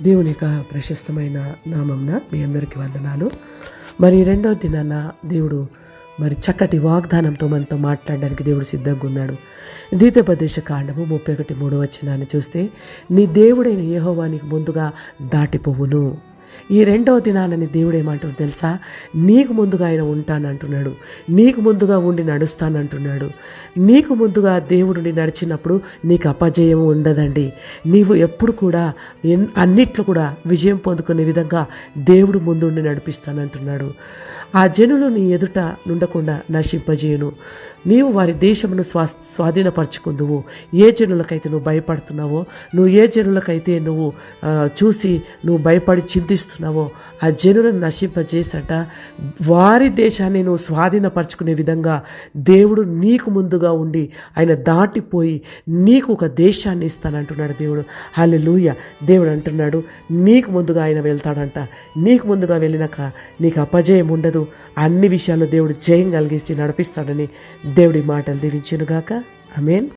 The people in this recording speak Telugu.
దేవుని యొక్క ప్రశస్తమైన నామంన మీ అందరికీ వందనాలు. మరి రెండో దినాన దేవుడు చక్కటి వాగ్దానంతో మనతో మాట్లాడడానికి దేవుడు సిద్ధంగా ఉన్నాడు. ద్వితీయోపదేశ కాండము 31:3 చూస్తే, నీ దేవుడైన యెహోవా నీకు ముందుగా దాటిపోవును. ఈ రెండవ దినాలని దేవుడు ఏమంటాడు తెలుసా? నీకు ముందుగా ఆయన ఉంటానంటున్నాడు, నీకు ముందుగా ఉండి నడుస్తానంటున్నాడు. నీకు ముందుగా దేవుడు నడిచినప్పుడు నీకు అపజయం ఉండదండి. నీవు ఎప్పుడు కూడా అన్నిట్లో కూడా విజయం పొందుకునే విధంగా దేవుడు ముందుండి నడిపిస్తానంటున్నాడు. ఆ జనులు నీ ఎదుట నుండకుండా నశింపజేయును. నీవు వారి దేశమును స్వాధీనపరచుకుందువు. ఏ జనులకైతే నువ్వు భయపడుతున్నావో, నువ్వు ఏ జనులకైతే నువ్వు చూసి నువ్వు భయపడి చింతిస్తున్నావో, ఆ జనులను నశింపజేసట వారి దేశాన్ని నువ్వు స్వాధీనపరచుకునే విధంగా దేవుడు నీకు ముందుగా ఉండి ఆయన దాటిపోయి నీకు ఒక దేశాన్ని ఇస్తానంటున్నాడు దేవుడు. హల్లెలూయా. దేవుడు అంటున్నాడు, నీకు ముందుగా ఆయన వెళ్తాడంట. నీకు ముందుగా వెళ్ళినాక నీకు అపజయం ఉండదు. అన్ని విషయాల్లో దేవుడు జయం కలిగించి నడిపిస్తాడని దేవుడి మాటలు దీవించునుగాక. ఆమేన్.